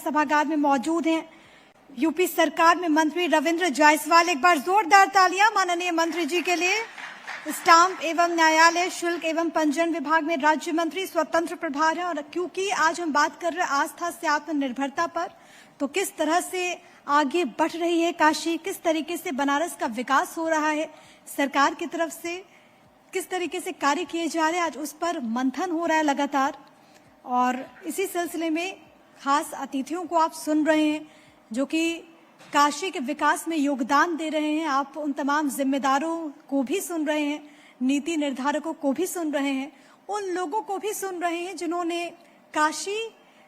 सभागार में मौजूद हैं यूपी सरकार में मंत्री रविंद्र जायसवाल। एक बार जोरदार तालियां माननीय मंत्री जी के लिए। स्टाम्प एवं न्यायालय शुल्क एवं पंजीयन विभाग में राज्य मंत्री स्वतंत्र प्रभार है। और क्योंकि आज हम बात कर रहे हैं आस्था से आत्मनिर्भरता पर, तो किस तरह से आगे बढ़ रही है काशी, किस तरीके से बनारस का विकास हो रहा है, सरकार की तरफ से किस तरीके से कार्य किए जा रहे हैं, आज उस पर मंथन हो रहा है लगातार। और इसी सिलसिले में खास अतिथियों को आप सुन रहे हैं जो कि काशी के विकास में योगदान दे रहे हैं। आप उन तमाम जिम्मेदारों को भी सुन रहे हैं, नीति निर्धारकों को भी सुन रहे हैं, उन लोगों को भी सुन रहे हैं जिन्होंने काशी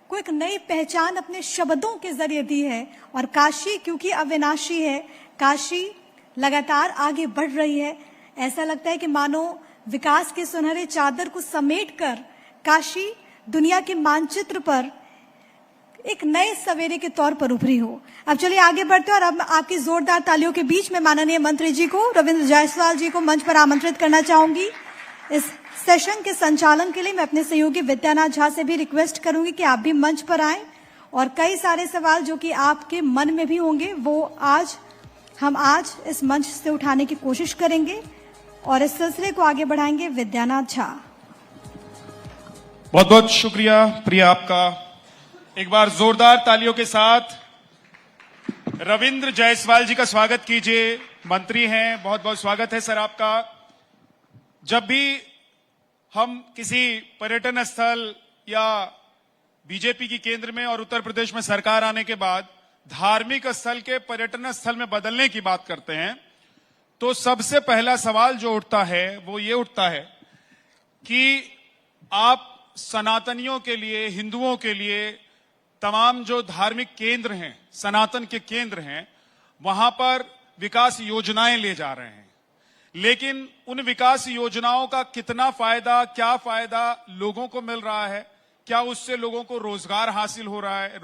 को एक नई पहचान अपने शब्दों के जरिए दी है। और काशी क्योंकि अविनाशी है, काशी लगातार आगे बढ़ रही है। ऐसा लगता है कि मानो विकास के सुनहरे चादर को समेटकर काशी दुनिया के मानचित्र पर एक नए सवेरे के तौर पर उभरी हो। अब चलिए आगे बढ़ते हैं और अब आपकी जोरदार तालियों के बीच में माननीय मंत्री जी को, रविंद्र जायसवाल जी को मंच पर आमंत्रित करना चाहूंगी। इस सेशन के संचालन के लिए मैं अपने सहयोगी विद्यानाथ झा से भी रिक्वेस्ट करूंगी कि आप भी मंच पर आएं और कई सारे सवाल जो कि आपके मन में भी होंगे वो हम आज इस मंच से उठाने की कोशिश करेंगे और इस सिलसिले को आगे बढ़ाएंगे विद्यानाथ झा। बहुत बहुत शुक्रिया प्रिया आपका। एक बार जोरदार तालियों के साथ रविंद्र जायसवाल जी का स्वागत कीजिए। मंत्री हैं, बहुत बहुत स्वागत है सर आपका। जब भी हम किसी पर्यटन स्थल या बीजेपी की केंद्र में और उत्तर प्रदेश में सरकार आने के बाद धार्मिक स्थल के पर्यटन स्थल में बदलने की बात करते हैं, तो सबसे पहला सवाल जो उठता है वो ये उठता है कि आप सनातनियों के लिए, हिंदुओं के लिए तमाम जो धार्मिक केंद्र हैं, सनातन के केंद्र हैं, वहां पर विकास योजनाएं ले जा रहे हैं। लेकिन उन विकास योजनाओं का कितना फायदा, क्या फायदा लोगों को मिल रहा है, क्या उससे लोगों को रोजगार हासिल हो रहा है?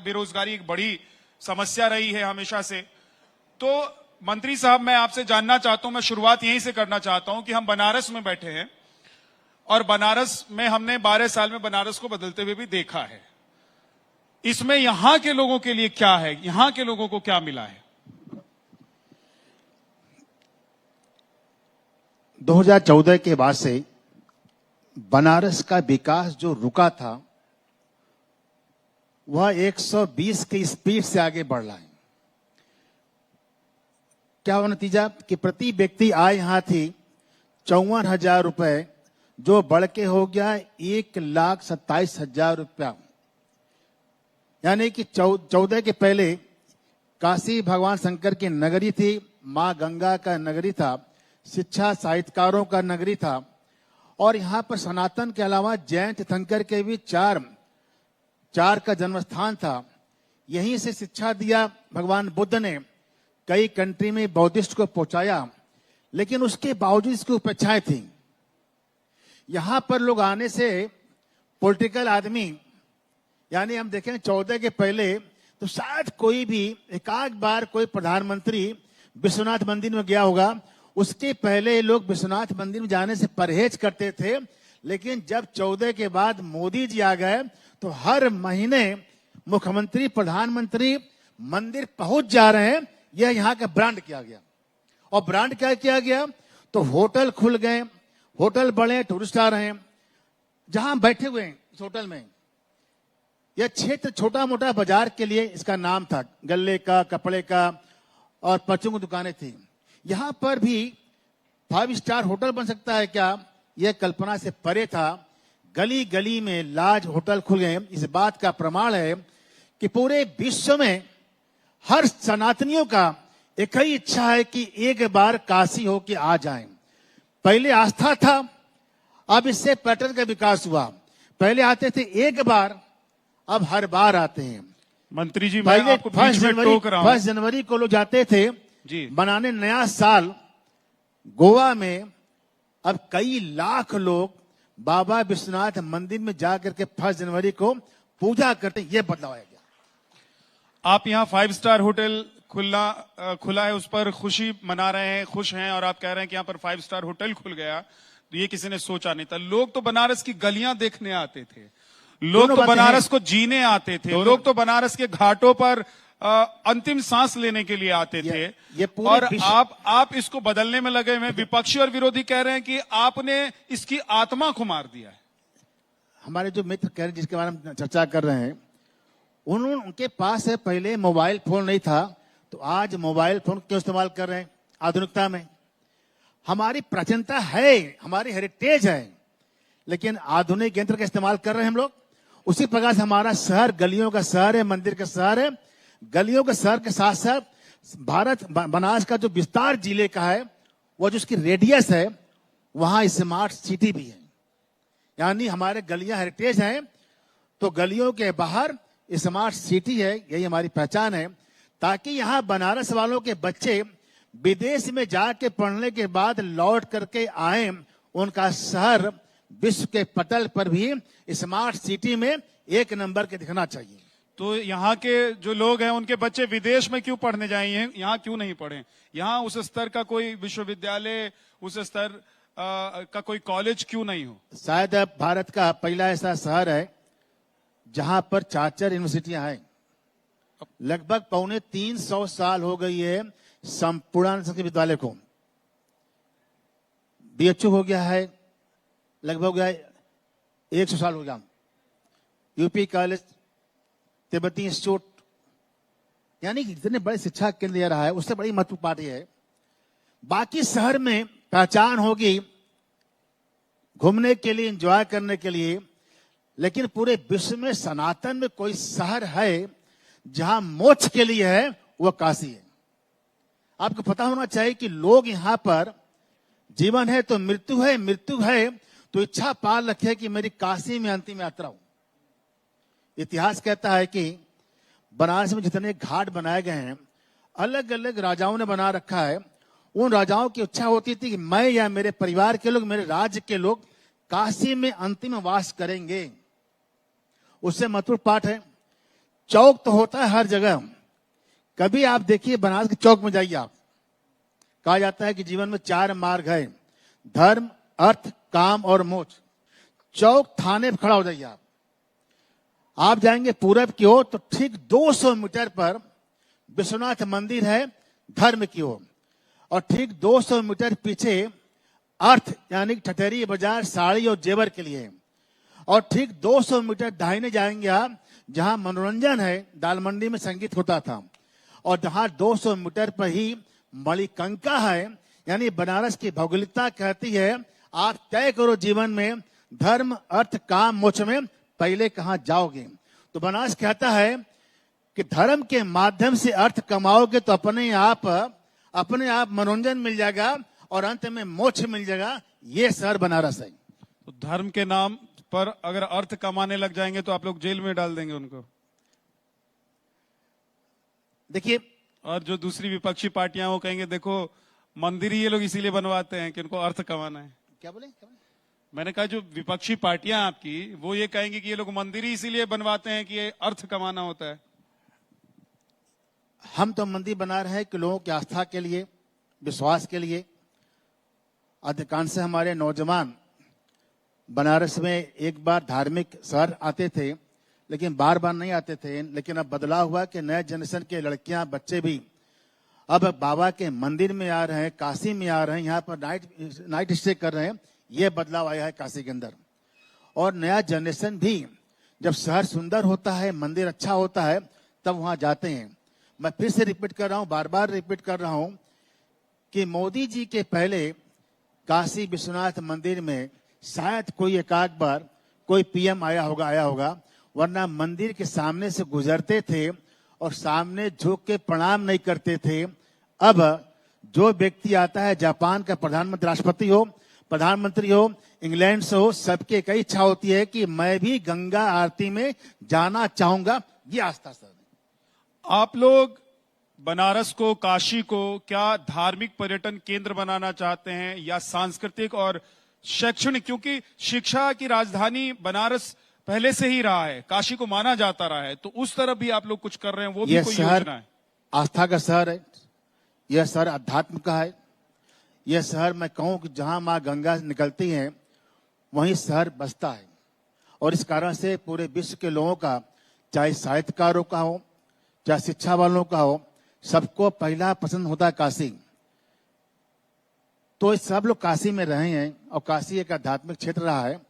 बेरोजगारी एक बड़ी समस्या रही है हमेशा से। तो मंत्री साहब, मैं आपसे जानना चाहता हूं, मैं शुरुआत यहीं से करना चाहता हूं कि हम बनारस में बैठे हैं और बनारस में हमने 12 साल में बनारस को बदलते हुए भी देखा है। इसमें यहां के लोगों के लिए क्या है, यहां के लोगों को क्या मिला है? 2014 के बाद से बनारस का विकास जो रुका था वह 120 की स्पीड से आगे बढ़ रहा है। क्या हुआ नतीजा कि प्रति व्यक्ति आय यहां थी 54,000 रुपए, जो बढ़ के हो गया 1,27,000 रुपया। यानी कि 14 के पहले काशी भगवान शंकर की नगरी थी, मां गंगा का नगरी था, शिक्षा साहित्यकारों का नगरी था और यहाँ पर सनातन के अलावा जैन तीर्थंकर के भी चार का जन्मस्थान था। यहीं से शिक्षा दिया भगवान बुद्ध ने, कई कंट्री में बौद्धिस्ट को पहुंचाया, लेकिन उसके बावजूद इसकी उपेक्षाएं थी। यहां पर लोग आने से पॉलिटिकल आदमी, यानी हम देखें 14 के पहले तो शायद कोई भी एकाध बार कोई प्रधानमंत्री विश्वनाथ मंदिर में गया होगा, उसके पहले लोग विश्वनाथ मंदिर में जाने से परहेज करते थे। लेकिन जब 14 के बाद मोदी जी आ गए तो हर महीने मुख्यमंत्री, प्रधानमंत्री मंदिर पहुंच जा रहे हैं। यह यहाँ का ब्रांड किया गया। और ब्रांड क्या किया गया तो होटल खुल गए, होटल बड़े, टूरिस्ट आ रहे हैं। जहां बैठे हुए हैं इस होटल में, यह क्षेत्र छोटा मोटा बाजार के लिए इसका नाम था, गल्ले का, कपड़े का और परचून की दुकानें थी। यहां पर भी 5 स्टार होटल बन सकता है क्या, यह कल्पना से परे था। गली गली में लार्ज होटल खुल गए। इस बात का प्रमाण है कि पूरे विश्व में हर सनातनियों का एक ही इच्छा है कि एक बार काशी हो के आ जाएं। पहले आस्था था, अब इससे पर्यटन का विकास हुआ। पहले आते थे एक बार, अब हर बार आते हैं। मंत्री जी, मैं आपको बीच में टोक रहा हूं। 1 जनवरी को लोग जाते थे जी बनाने नया साल गोवा में। अब कई लाख लोग बाबा विश्वनाथ मंदिर में जाकर के 1 जनवरी को पूजा करते। ये बदलाव है। आप यहाँ 5 स्टार होटल खुला है, उस पर खुशी मना रहे हैं, खुश हैं, और आप कह रहे हैं कि यहाँ पर 5 स्टार होटल खुल गया, तो ये किसी ने सोचा नहीं था। लोग तो बनारस की गलियां देखने आते थे, लोग दोनों तो बातें बनारस हैं। को जीने आते थे, दोनों- लोग तो बनारस के घाटों पर अंतिम सांस लेने के लिए आते थे। ये पूरे और विश्व- आप इसको बदलने में लगे हुए हैं। विपक्षी और विरोधी कह रहे हैं कि आपने इसकी आत्मा को मार दिया है। हमारे जो मित्र कह रहे हैं, जिसके बारे में चर्चा कर रहे हैं, उनके पास है पहले मोबाइल फोन नहीं था, तो आज मोबाइल फोन क्यों इस्तेमाल कर रहे हैं आधुनिकता में? हमारी प्राचीनता है, हमारी हेरिटेज है, लेकिन आधुनिक यंत्र का इस्तेमाल कर रहे हैं हम लोग। उसी प्रकार से हमारा शहर गलियों का शहर है, मंदिर का शहर है। गलियों के शहर के साथ साथ बनारस का जो विस्तार जिले का है, वो जो उसकी रेडियस है, वहां स्मार्ट सिटी भी है। यानी हमारे गलियां हेरिटेज हैं, तो गलियों के बाहर स्मार्ट सिटी है, यही हमारी पहचान है। ताकि यहां बनारस वालों के बच्चे विदेश में जाके पढ़ने के बाद लौट करके आए, उनका शहर विश्व के पटल पर भी स्मार्ट सिटी में एक नंबर के दिखना चाहिए। तो यहाँ के जो लोग हैं, उनके बच्चे विदेश में क्यों पढ़ने जाएंगे? यहाँ क्यों नहीं पढ़े? यहाँ उस स्तर का कोई विश्वविद्यालय, उस स्तर का कोई कॉलेज क्यों नहीं हो? शायद अब भारत का पहला ऐसा शहर है जहां पर 4 यूनिवर्सिटियां हैं। लगभग 350 साल हो गई है संपूर्ण संस्कृत विद्यालय को। बीएचयू हो गया है, लगभग हो गया 100 साल हो गया। यूपी कॉलेज, तिब्बती इंस्टीट्यूट, यानी कि इतने बड़े शिक्षा केंद्र दे रहा है, उससे बड़ी महत्वपूर्ण बात यह है। बाकी शहर में पहचान होगी घूमने के लिए, एंजॉय करने के लिए, लेकिन पूरे विश्व में सनातन में कोई शहर है जहां मोक्ष के लिए है, वह काशी है। आपको पता होना चाहिए कि लोग यहां पर, जीवन है तो मृत्यु है, मृत्यु है तो इच्छा पाल रखे कि मेरी काशी में अंतिम यात्रा हो। इतिहास कहता है कि बनारस में जितने घाट बनाए गए हैं, अलग अलग राजाओं ने बना रखा है। उन राजाओं की इच्छा होती थी कि मैं या मेरे परिवार के लोग, मेरे राज्य के लोग काशी में अंतिम वास करेंगे। उससे महत्वपूर्ण पाठ है। चौक तो होता है हर जगह। कभी आप देखिए बनारस के चौक में जाइए आप, कहा जाता है कि जीवन में 4 मार्ग है, धर्म, अर्थ, काम और मोक्ष। चौक थाने पर खड़ा हो जाइए आप जाएंगे पूरब की ओर तो ठीक 200 मीटर पर विश्वनाथ मंदिर है धर्म की ओर, और ठीक 200 मीटर पीछे अर्थ यानी ठठेरी बाजार साड़ी और जेवर के लिए, और ठीक 200 मीटर दाहिने जाएंगे आप जहां मनोरंजन है, दाल मंडी में संगीत होता था, और जहां 200 मीटर पर ही मणिकंका है। यानी बनारस की भौगोलिकता कहती है आप तय करो जीवन में धर्म, अर्थ, काम, मोक्ष में पहले कहां जाओगे। तो बनारस कहता है कि धर्म के माध्यम से अर्थ कमाओगे तो अपने आप मनोरंजन मिल जाएगा और अंत में मोक्ष मिल जाएगा। ये शहर बनारस है। तो धर्म के नाम पर अगर अर्थ कमाने लग जाएंगे तो आप लोग जेल में डाल देंगे उनको। देखिए, और जो दूसरी विपक्षी पार्टियां वो कहेंगे देखो मंदिर ही ये लोग इसीलिए बनवाते हैं कि उनको अर्थ कमाना है। क्या बोले? मैंने कहा जो विपक्षी पार्टियां आपकी, वो ये कहेंगे कि ये लोग मंदिर ही इसीलिए बनवाते हैं कि ये अर्थ कमाना होता है। हम तो मंदिर बना रहे हैं कि लोगों की आस्था के लिए, विश्वास के लिए। अधिकांश हमारे नौजवान बनारस में एक बार धार्मिक शहर आते थे, लेकिन बार बार नहीं आते थे। लेकिन अब बदलाव हुआ कि नए जनरेशन के लड़कियां, बच्चे भी अब बाबा के मंदिर में आ रहे हैं, काशी में आ रहे हैं, यहाँ पर नाइट स्टे कर रहे हैं। ये बदलाव आया है काशी के अंदर। और नया जनरेशन भी जब शहर सुंदर होता है, मंदिर अच्छा होता है, तब वहां जाते हैं। मैं फिर से रिपीट कर रहा हूं, बार बार रिपीट कर रहा हूं कि मोदी जी के पहले काशी विश्वनाथ मंदिर में शायद कोई एकाध बार कोई पीएम आया होगा, वरना मंदिर के सामने से गुजरते थे और सामने झुक के प्रणाम नहीं करते थे। अब जो व्यक्ति आता है, जापान का प्रधानमंत्री, राष्ट्रपति हो, प्रधानमंत्री हो, इंग्लैंड से हो, सबके कई इच्छा होती है कि मैं भी गंगा आरती में जाना चाहूंगा। ये आस्था सर। आप लोग बनारस को, काशी को क्या धार्मिक पर्यटन केंद्र बनाना चाहते हैं या सांस्कृतिक और शैक्षणिक? क्योंकि शिक्षा की राजधानी बनारस पहले से ही रहा है, काशी को माना जाता रहा है, तो उस तरफ भी आप लोग कुछ कर रहे हैं? वो भी कोई योजना है? आस्था का शहर है, यह शहर अध्यात्म का है। यह शहर मैं कहूं कि जहां मां गंगा निकलती है वहीं शहर बसता है। और इस कारण से पूरे विश्व के लोगों का, चाहे साहित्यकारों का हो, चाहे शिक्षा वालों का हो, सबको पहला पसंद होता है काशी। तो सब लोग काशी में रहे हैं और काशी एक आध्यात्मिक क्षेत्र रहा है।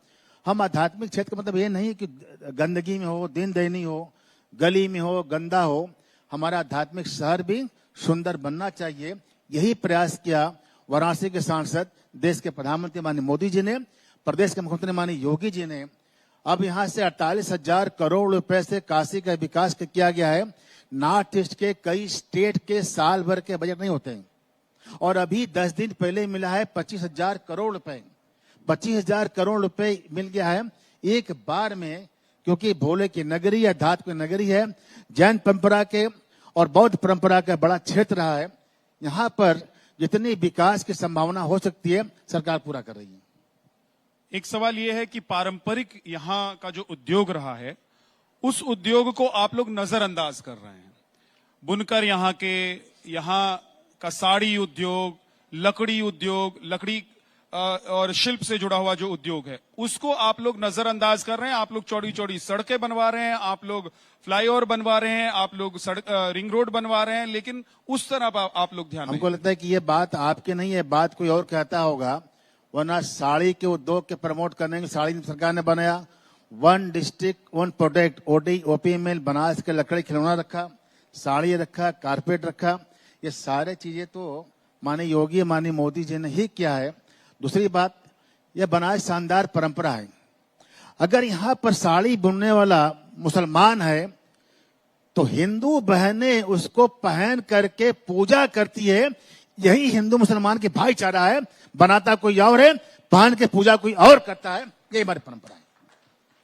हम आध्यात्मिक क्षेत्र का मतलब ये नहीं कि गंदगी में हो, दिन दैनी हो, गली में हो, गंदा हो। हमारा आध्यात्मिक शहर भी सुंदर बनना चाहिए। यही प्रयास किया वाराणसी के सांसद, देश के प्रधानमंत्री माननीय मोदी जी ने, प्रदेश के मुख्यमंत्री माननीय योगी जी ने। अब यहाँ से 48,000 करोड़ रुपए से काशी का विकास किया गया है। नॉर्थ ईस्ट के कई स्टेट के साल भर के बजट नहीं होते हैं, और अभी 10 दिन पहले मिला है 25,000 करोड़ रुपए। 25,000 करोड़ रुपए मिल गया है एक बार में, क्योंकि भोले की नगरी, अध्यात्म की नगरी है, जैन परंपरा के और बौद्ध परंपरा का बड़ा क्षेत्र रहा है। यहाँ पर जितनी विकास की संभावना हो सकती है सरकार पूरा कर रही है। एक सवाल यह है कि पारंपरिक यहाँ का जो उद्योग रहा है, उस उद्योग को आप लोग नजरअंदाज कर रहे हैं। बुनकर यहाँ का साड़ी उद्योग, लकड़ी उद्योग, लकड़ी और शिल्प से जुड़ा हुआ जो उद्योग है, उसको आप लोग नजरअंदाज कर रहे हैं। आप लोग चौड़ी चौड़ी सड़कें बनवा रहे हैं, आप लोग फ्लाईओवर बनवा रहे हैं, आप लोग रिंग रोड बनवा रहे हैं, लेकिन उस तरफ आप लोग ध्यान हमको लगता है कि ये बात आपकी नहीं है, बात कोई और कहता होगा। वरना साड़ी के उद्योग के प्रमोट करने के साड़ी सरकार ने बनाया, 1 डिस्ट्रिक्ट 1 प्रोडक्ट, OPML बनारस के लकड़ी खिलौना रखा, साड़ी रखा, कारपेट रखा। ये सारे चीजें तो माननीय योगी, माननीय मोदी जी ने ही किया है। दूसरी बात, यह बनारस शानदार परंपरा है। अगर यहाँ पर साड़ी बुनने वाला मुसलमान है तो हिंदू बहनें उसको पहन करके पूजा करती है। यही हिंदू मुसलमान के भाईचारा है। बनाता कोई और है, पहन के पूजा कोई और करता है। यही हमारी परंपरा है।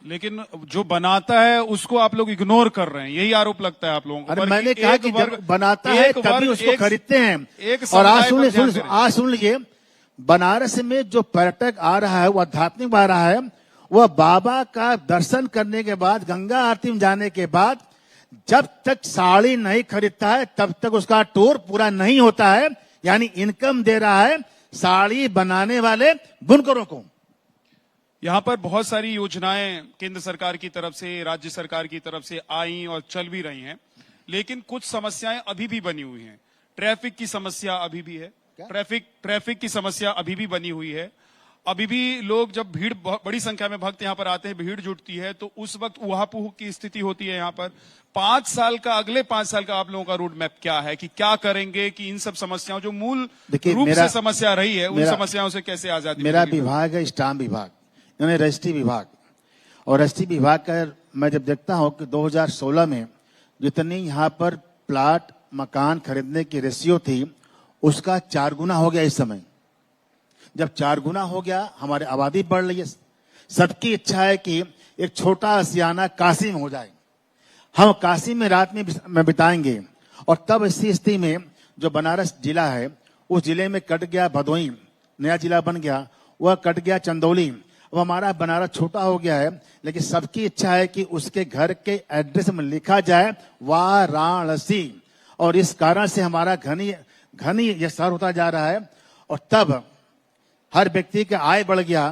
लेकिन जो बनाता है उसको आप लोग इग्नोर कर रहे हैं, यही आरोप लगता है आप लोगों को। अरे मैंने कहा कि जब बनाता है तभी उसको खरीदते हैं। और आज सुन लीजिए, बनारस में जो पर्यटक आ रहा है, वो आध्यात्मिक आ रहा है, वह बाबा का दर्शन करने के बाद, गंगा आरती में जाने के बाद, जब तक साड़ी नहीं खरीदता है तब तक उसका टूर पूरा नहीं होता है। यानी इनकम दे रहा है साड़ी बनाने वाले बुनकरों को। यहाँ पर बहुत सारी योजनाएं केंद्र सरकार की तरफ से, राज्य सरकार की तरफ से आई और चल भी रही हैं, लेकिन कुछ समस्याएं अभी भी बनी हुई हैं। ट्रैफिक की समस्या अभी भी है, ट्रैफिक की समस्या अभी भी बनी हुई है। अभी भी लोग, जब भीड़, बड़ी संख्या में भक्त यहाँ पर आते हैं, भीड़ जुटती है, तो उस वक्त उहापोह की स्थिति होती है यहाँ पर। अगले 5 साल का आप लोगों का रोड मैप क्या है कि क्या करेंगे कि इन सब समस्याओं, जो मूल रूप से समस्या रही है, उन समस्याओं से कैसे आजादी? मेरा विभाग है स्टाम्प विभाग, यानी रजिस्ट्री विभाग। और रजिस्ट्री विभाग का मैं जब देखता हूं कि 2016 में जितनी यहाँ पर प्लाट, मकान खरीदने की रेशियो थी, उसका 4 गुना हो गया इस समय। जब 4 गुना हो गया, हमारी आबादी बढ़ रही है। सबकी इच्छा है कि एक छोटा आशियाना काशी में हो जाए। हम काशी में रात में बिताएंगे। और तब इसी स्थिति में जो बनारस जिला है, उस जिले में कट गया भदोही, नया जिला बन गया, वह कट गया चंदौली। अब हमारा बनारस छोटा हो गया है, लेकिन सबकी इच्छा है कि उसके घर के एड्रेस में लिखा जाए वाराणसी। और इस कारण से हमारा घनी यह शहर होता जा रहा है। और तब हर व्यक्ति का आय बढ़ गया।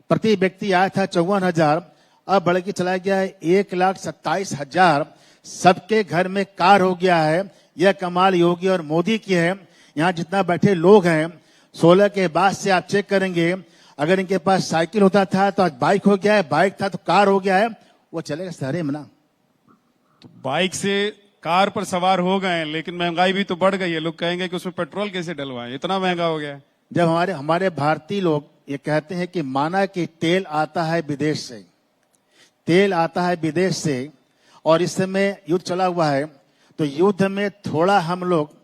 प्रति व्यक्ति आय था 54,000, अब बढ़ के चला गया है 1,27,000। सबके घर में कार हो गया है। यह कमाल योगी और मोदी की है। यहाँ जितना बैठे लोग हैं, 16 के बाद से आप चेक करेंगे, अगर इनके पास साइकिल होता था तो आज बाइक हो गया है, बाइक था तो कार हो गया है। वो चलेगा शहरे में ना। तो बाइक से कार पर सवार हो गए, लेकिन महंगाई भी तो बढ़ गई है। लोग कहेंगे कि उसमें पेट्रोल कैसे डलवाएं, इतना महंगा हो गया है। जब हमारे भारतीय लोग ये कहते हैं कि माना कि तेल आता है विदेश से, तेल आता है विदेश से, और इस समय युद्ध चला हुआ है, तो युद्ध में थोड़ा हम लोग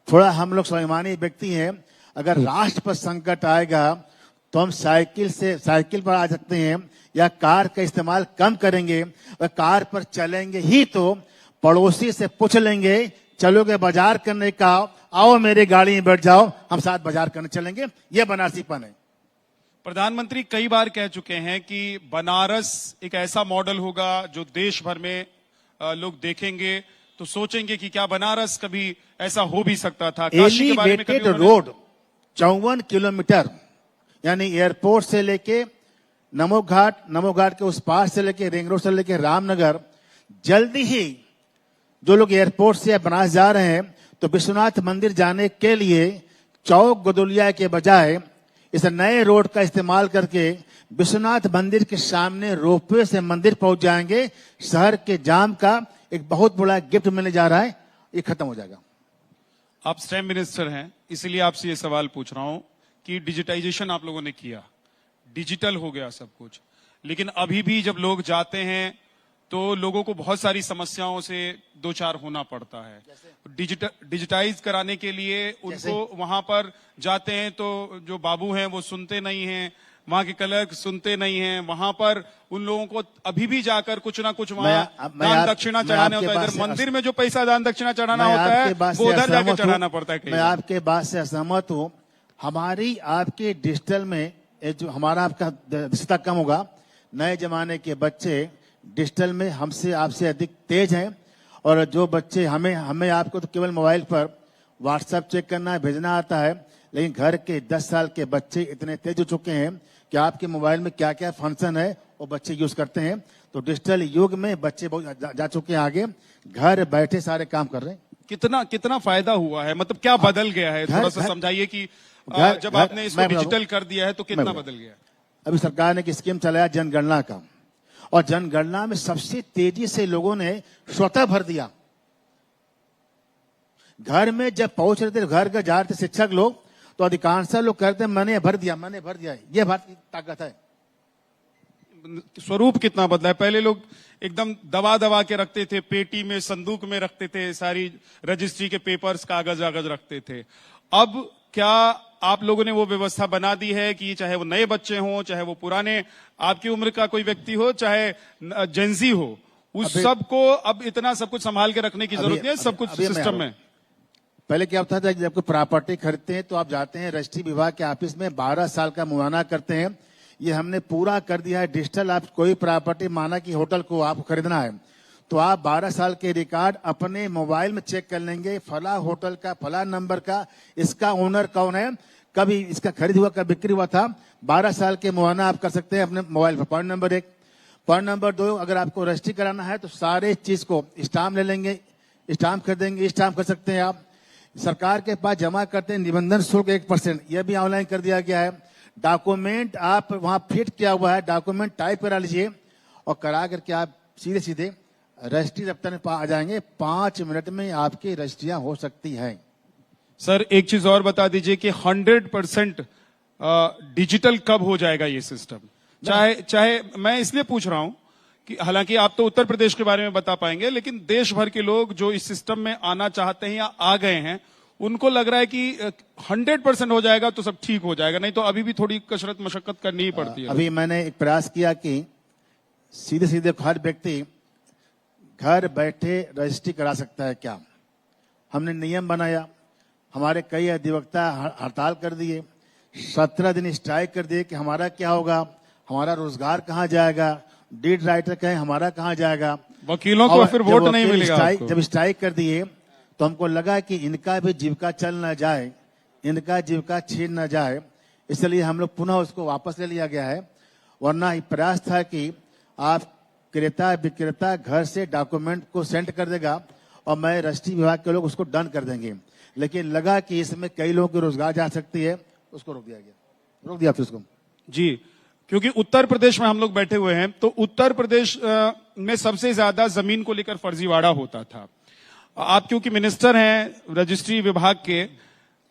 स्वाभिमानी व्यक्ति हैं। अगर राष्ट्र पर संकट आएगा तो हम साइकिल पर आ सकते हैं या कार का इस्तेमाल कम करेंगे। और कार पर चलेंगे ही तो पड़ोसी से पूछ लेंगे, चलोगे बाजार करने का, आओ मेरी गाड़ी में बैठ जाओ, हम साथ बाजार करने चलेंगे। यह बनारसीपन है। प्रधानमंत्री कई बार कह चुके हैं कि बनारस एक ऐसा मॉडल होगा जो देश भर में लोग देखेंगे तो सोचेंगे कि क्या बनारस कभी ऐसा हो भी सकता था। काशी के बारे में कभी रोड 54 किलोमीटर, यानी एयरपोर्ट से लेके नमो घाट के उस पार से लेके रिंग रोड से लेके रामनगर, जल्दी ही जो लोग एयरपोर्ट से बनारस जा रहे हैं तो विश्वनाथ मंदिर जाने के लिए चौक गदुलिया के बजाय इस नए रोड का इस्तेमाल करके विश्वनाथ मंदिर के सामने रोपवे से मंदिर पहुंच जाएंगे। शहर के जाम का एक बहुत बड़ा गिफ्ट मिलने जा रहा है, ये खत्म हो जाएगा। आप स्टैम्प मिनिस्टर हैं, इसलिए आपसे ये सवाल पूछ रहा हूं कि डिजिटाइजेशन आप लोगों ने किया, डिजिटल हो गया सब कुछ, लेकिन अभी भी जब लोग जाते हैं तो लोगों को बहुत सारी समस्याओं से दो चार होना पड़ता है। डिजिटाइज कराने के लिए उनको वहां पर जाते हैं तो जो बाबू हैं वो सुनते नहीं हैं, वहां के क्लर्क सुनते नहीं हैं, वहां पर उन लोगों को अभी भी जाकर कुछ ना कुछ वहां दान दक्षिणा चढ़ाने होता है। इधर मंदिर में जो पैसा दान दक्षिणा चढ़ाना होता है वो उधर जाकर चढ़ाना पड़ता है। मैं आपके बात से असहमत हूँ। हमारी आपके डिजिटल में जो हमारा आपका रिश्ता कम होगा। नए जमाने के बच्चे डिजिटल में हमसे आपसे अधिक तेज हैं, और जो बच्चे हमें आपको तो केवल मोबाइल पर व्हाट्सएप चेक करना भेजना आता है, लेकिन घर के 10 साल के बच्चे इतने तेज हो चुके हैं कि आपके मोबाइल में क्या क्या फंक्शन है वो बच्चे यूज करते हैं। तो डिजिटल युग में बच्चे बहुत जा चुके हैं आगे, घर बैठे सारे काम कर रहे हैं। कितना फायदा हुआ है, मतलब क्या बदल गया है, थोड़ा सा समझाइए कि जब आपने इसको डिजिटल कर दिया है तो कितना बदल गया? अभी सरकार ने एक स्कीम चलाया जनगणना का, और जनगणना में सबसे तेजी से लोगों ने स्वतः भर दिया। घर में जब पहुंच रहे थे, घर का जा रहे थे शिक्षक लोग, तो अधिकांश लोग कहते हैं मैंने भर दिया। ये भारत की ताकत है। स्वरूप कितना बदला है। पहले लोग एकदम दबा के रखते थे, पेटी में संदूक में रखते थे, सारी रजिस्ट्री के पेपर्स कागज रखते थे। अब क्या आप लोगों ने वो व्यवस्था बना दी है कि चाहे वो नए बच्चे हों, चाहे वो पुराने आपकी उम्र का कोई व्यक्ति हो, चाहे जेंजी हो, उस सब को अब इतना सब कुछ संभाल के रखने की जरूरत है, सब कुछ सिस्टम में? पहले क्या होता था, जब कोई प्रॉपर्टी खरीदते हैं तो आप जाते हैं रजिस्ट्री विभाग के ऑफिस में, 12 साल का मुआयना करते हैं। ये हमने पूरा कर दिया है डिजिटल। आप कोई प्रॉपर्टी, माना कि होटल को आपको खरीदना है, तो आप 12 साल के रिकॉर्ड अपने मोबाइल में चेक कर लेंगे, फला होटल का, फला नंबर का, इसका ओनर कौन है, कभी इसका खरीद हुआ, कब बिक्री हुआ था। 12 साल के मुआयना आप कर सकते हैं अपने मोबाइल पर। Point number 1। पॉइंट नंबर 2, अगर आपको रजिस्ट्री कराना है तो सारे चीज को स्टाम्प ले लेंगे, स्टाम्प खरीदेंगे, स्टाम्प कर सकते हैं आप। सरकार के पास जमा करते हैं निबंधन शुल्क 1%, यह भी ऑनलाइन कर दिया गया है। डॉक्यूमेंट आप वहां फिट किया हुआ है, डॉक्यूमेंट टाइप करा लीजिए और करा करके आप सीधे रजिस्ट्री दफ्तर में आ जाएंगे। 5 मिनट में आपकी रजिस्ट्रियां हो सकती हैं। सर एक चीज और बता दीजिए कि 100% डिजिटल कब हो जाएगा ये सिस्टम? चाहे मैं इसलिए पूछ रहा हूं कि हालांकि आप तो उत्तर प्रदेश के बारे में बता पाएंगे, लेकिन देश भर के लोग जो इस सिस्टम में आना चाहते हैं या आ गए हैं, उनको लग रहा है कि 100% हो जाएगा तो सब ठीक हो जाएगा, नहीं तो अभी भी थोड़ी कसरत मशक्कत करनी ही पड़ती है। अभी मैंने एक प्रयास किया कि सीधे हर व्यक्ति घर बैठे रजिस्ट्री करा सकता है क्या। हमने नियम बनाया, हमारे कई अधिवक्ता हड़ताल कर दिए, 17 दिन स्ट्राइक कर दिए कि हमारा क्या होगा, हमारा रोजगार कहाँ जाएगा, डीड राइटर कहें हमारा कहाँ जाएगा, वकीलों को फिर वोट नहीं मिलेगा। जब स्ट्राइक कर दिए तो हमको लगा कि इनका भी जीविका चल न जाए, इनका जीविका छीन न जाए, इसलिए हम लोग पुनः उसको वापस ले लिया गया है। वरना प्रयास था कि आप क्रेता विक्रेता घर से डॉक्यूमेंट को सेंड कर देगा और मैं रजिस्ट्री विभाग के लोग उसको डन कर देंगे, लेकिन लगा कि इसमें कई लोगों की रोजगार जा सकती है, उसको रोक दिया फिर उसको। जी, क्योंकि उत्तर प्रदेश में हम लोग बैठे हुए हैं, तो उत्तर प्रदेश में सबसे ज्यादा जमीन को लेकर फर्जीवाड़ा होता था। आप क्योंकि मिनिस्टर हैं रजिस्ट्री विभाग के,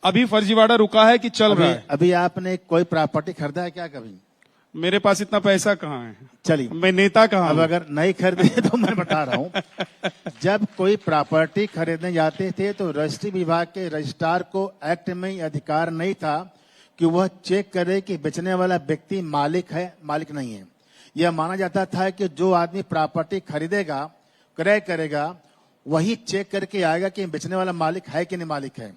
अभी फर्जीवाड़ा रुका है कि चल रहा है? अभी आपने कोई प्रॉपर्टी खरीदा है क्या कभी? मेरे पास इतना पैसा कहाँ है, चलिए मैं नेता कहाँ? अब अगर नहीं खरीदे तो मैं बता रहा हूँ। जब कोई प्रॉपर्टी खरीदने जाते थे तो रजिस्ट्री विभाग के रजिस्ट्रार को एक्ट में अधिकार नहीं था कि वह चेक करे कि बेचने वाला व्यक्ति मालिक है, मालिक नहीं है। यह माना जाता था कि जो आदमी प्रॉपर्टी खरीदेगा, क्रय करेगा, वही चेक करके आएगा कि बेचने वाला मालिक है कि नहीं मालिक है।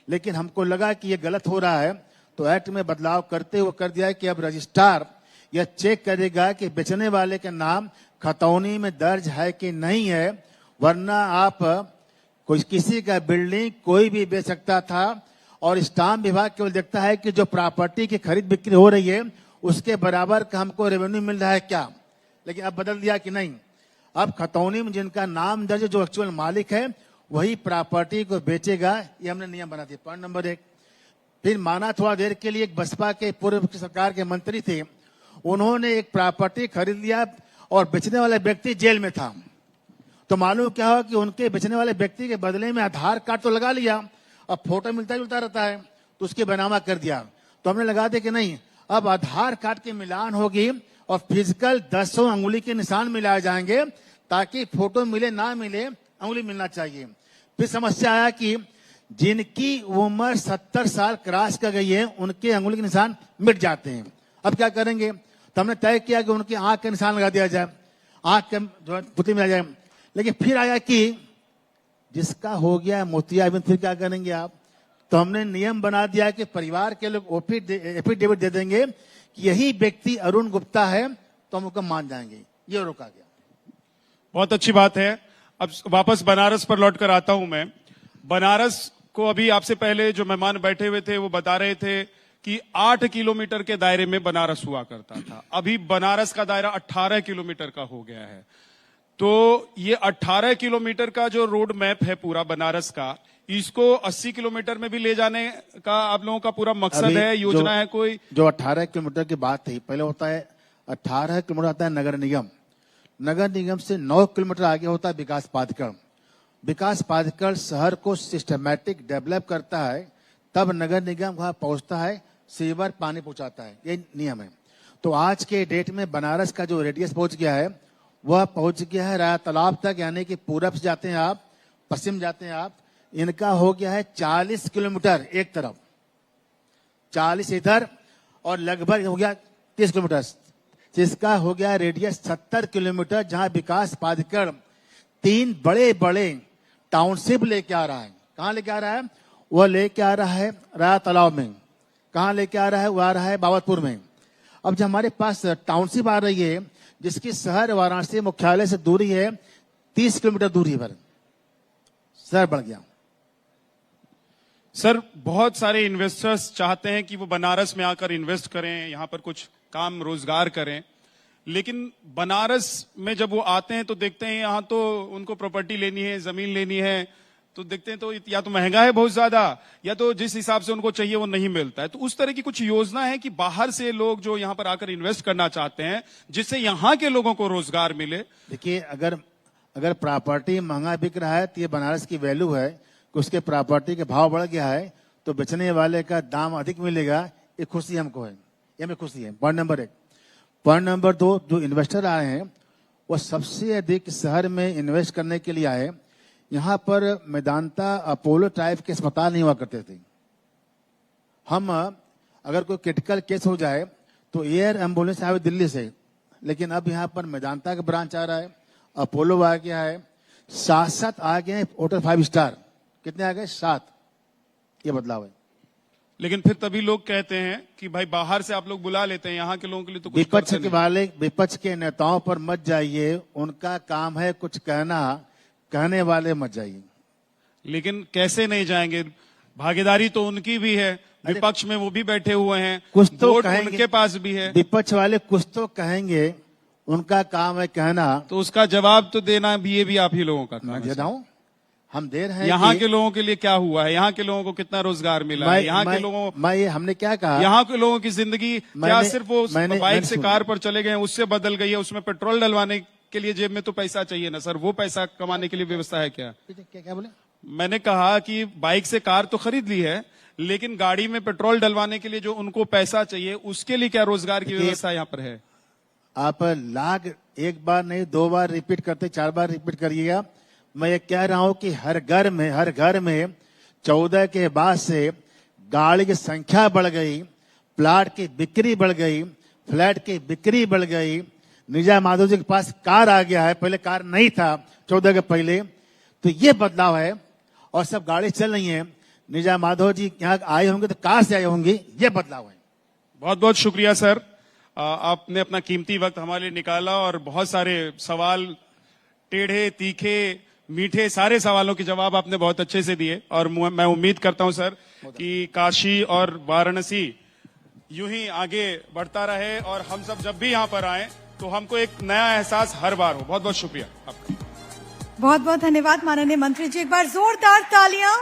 लेकिन हमको लगा कि यह गलत हो रहा है, तो एक्ट में बदलाव करते हुए कर दिया है कि अब रजिस्ट्रार यह चेक करेगा कि बेचने वाले का नाम खतौनी में दर्ज है कि नहीं है। वरना आप कोई किसी का बिल्डिंग कोई भी बेच सकता था, और स्टाम्प विभाग केवल देखता है कि जो प्रॉपर्टी की खरीद बिक्री हो रही है उसके बराबर का हमको रेवेन्यू मिल रहा है क्या? लेकिन अब बदल दिया कि नहीं, अब खतौनी में जिनका नाम दर्ज जो एक्चुअल मालिक है वही प्रॉपर्टी को बेचेगा, ये हमने नियम बना दिया। Point number 1। फिर माना थोड़ा देर के लिए एक बसपा के पूर्व सरकार के मंत्री थे, उन्होंने एक प्रॉपर्टी खरीद लिया और बेचने वाला व्यक्ति जेल में था, तो मालूम क्या हुआ कि उनके बेचने वाले व्यक्ति के बदले में आधार कार्ड तो लगा लिया, अब फोटो मिलता जुलता रहता है तो उसके बनामा कर दिया। तो हमने लगा दिया कि नहीं, अब आधार कार्ड के मिलान होगी और फिजिकल 10 अंगुली के निशान मिलाए जाएंगे ताकि फोटो मिले ना मिले अंगुली मिलना चाहिए। फिर समस्या आया कि जिनकी उम्र 70 साल क्रॉस कर गई है उनके अंगुली के निशान मिट जाते हैं। अब क्या करेंगे? तो हमने तय किया कि उनकी आंख का निशान लगा दिया जाए, आंख के जो पुतली में आ जाए। लेकिन फिर आया कि जिसका हो गया मोतियाबिंद, फिर क्या करेंगे आप? तो हमने नियम बना दिया कि परिवार के लोग एफिडेविट दे देंगे कि यही व्यक्ति अरुण गुप्ता है, तो हम उसको मान जाएंगे। ये रोका गया। बहुत अच्छी बात है। अब वापस बनारस पर लौट कर आता हूं मैं। बनारस को अभी आपसे पहले जो मेहमान बैठे हुए थे वो बता रहे थे कि 8 किलोमीटर के दायरे में बनारस हुआ करता था, अभी बनारस का दायरा 18 किलोमीटर का हो गया है। तो ये 18 किलोमीटर का जो रोड मैप है पूरा बनारस का, इसको 80 किलोमीटर में भी ले जाने का आप लोगों का पूरा मकसद है, योजना है कोई? जो 18 किलोमीटर की बात थी, पहले होता है 18 किलोमीटर आता है नगर निगम, नगर निगम से 9 किलोमीटर आगे होता है विकास प्राधिकरण। विकास प्राधिकरण शहर को सिस्टमैटिक डेवलप करता है, तब नगर निगम वहां पहुंचता है, सीवर पानी पहुंचाता है, ये नियम है। तो आज के डेट में बनारस का जो रेडियस पहुंच गया है वह पहुंच गया है राया तालाब तक, यानी कि पूरब से जाते हैं आप, पश्चिम जाते हैं आप, इनका हो गया है 40 किलोमीटर एक तरफ, 40 इधर, और लगभग हो गया 30 किलोमीटर, जिसका हो गया रेडियस 70 किलोमीटर, जहां विकास प्राधिकरण 3 बड़े बड़े टाउनशिप लेके आ रहा है। कहां लेके आ रहा है? वह लेके आ रहा है राया तालाब में। कहां लेके आ रहा है? वो आ रहा है बाबतपुर में। अब जब हमारे पास टाउनशिप आ रही है जिसकी शहर वाराणसी मुख्यालय से दूरी है 30 किलोमीटर दूरी पर, शहर बढ़ गया। सर, बहुत सारे इन्वेस्टर्स चाहते हैं कि वो बनारस में आकर इन्वेस्ट करें, यहां पर कुछ काम रोजगार करें, लेकिन बनारस में जब वो आते हैं तो देखते हैं यहां तो उनको प्रॉपर्टी लेनी है, जमीन लेनी है, तो देखते हैं तो या तो महंगा है बहुत ज्यादा, या तो जिस हिसाब से उनको चाहिए वो नहीं मिलता है। तो उस तरह की कुछ योजना है कि बाहर से लोग जो यहां पर आकर इन्वेस्ट करना चाहते हैं जिससे यहां के लोगों को रोजगार मिले? देखिए, अगर प्रॉपर्टी महंगा बिक रहा है तो ये बनारस की वैल्यू है कि उसके प्रॉपर्टी के भाव बढ़ गया है, तो बेचने वाले का दाम अधिक मिलेगा, ये खुशी हमको है, ये हमें खुशी है। Point number 1। पॉइंट नंबर 2, जो इन्वेस्टर आए हैं वो सबसे अधिक शहर में इन्वेस्ट करने के लिए आए। यहाँ पर मेदांता अपोलो टाइप के अस्पताल नहीं हुआ करते थे। हम अगर कोई क्रिटिकल केस हो जाए तो एयर एम्बुलेंस आए दिल्ली से, लेकिन अब यहाँ पर मेदांता का ब्रांच आ रहा है, अपोलो आ गया है, 7 आ गए हैं होटल 5 स्टार। कितने आ गए? 7। ये बदलाव है। लेकिन फिर तभी लोग कहते हैं कि भाई बाहर से आप लोग बुला लेते हैं, यहाँ के लोगों के लिए तो कुछ करते नहीं। विपक्ष के नेताओं पर मत जाइए, उनका काम है कुछ कहना, कहने वाले मत जाइए। लेकिन कैसे नहीं जाएंगे? भागीदारी तो उनकी भी है, विपक्ष में वो भी बैठे हुए हैं, कुछ तो वोट कहेंगे, उनके पास भी है। विपक्ष वाले कुछ तो कहेंगे, उनका काम है कहना, तो उसका जवाब तो देना भी, ये भी आप ही लोगों का काम है। हम दे रहे हैं। यहाँ के लोगों के लिए क्या हुआ है? यहाँ के लोगों को कितना रोजगार मिला है? यहाँ के लोगों हमने क्या कहा? यहाँ के लोगों की जिंदगी क्या सिर्फ वो बाइक से कार पर चले गए उससे बदल गई है? उसमें पेट्रोल डलवाने के लिए जेब में तो पैसा चाहिए ना सर, वो पैसा कमाने के लिए व्यवस्था है क्या? क्या बोले? मैंने कहा कि बाइक से कार तो खरीद ली है, लेकिन गाड़ी में पेट्रोल डलवाने के लिए जो उनको पैसा चाहिए उसके लिए क्या रोजगार की व्यवस्था यहाँ पर है? आप लाख एक बार नहीं 2 बार रिपीट करते, 4 बार रिपीट करिएगा। मैं ये कह रहा हूं कि हर घर में 14 के बाद से गाड़ी की संख्या बढ़ गई, प्लाट की बिक्री बढ़ गई, फ्लैट की बिक्री बढ़ गई। निजा माधव जी के पास कार आ गया है, पहले कार नहीं था 14 के पहले। तो ये बदलाव है और सब गाड़ी चल रही है। निजा माधव जी यहाँ आए होंगे तो कार से आए होंगे, ये बदलाव है। बहुत बहुत शुक्रिया सर, आपने अपना कीमती वक्त हमारे लिए निकाला और बहुत सारे सवाल, टेढ़े तीखे मीठे सारे सवालों के जवाब आपने बहुत अच्छे से दिए। और मैं उम्मीद करता हूं सर कि काशी और वाराणसी यूं ही आगे बढ़ता रहे और हम सब जब भी यहां पर आए तो हमको एक नया एहसास हर बार हो। बहुत बहुत शुक्रिया आपका। बहुत बहुत धन्यवाद माननीय मंत्री जी, एक बार जोरदार तालियां।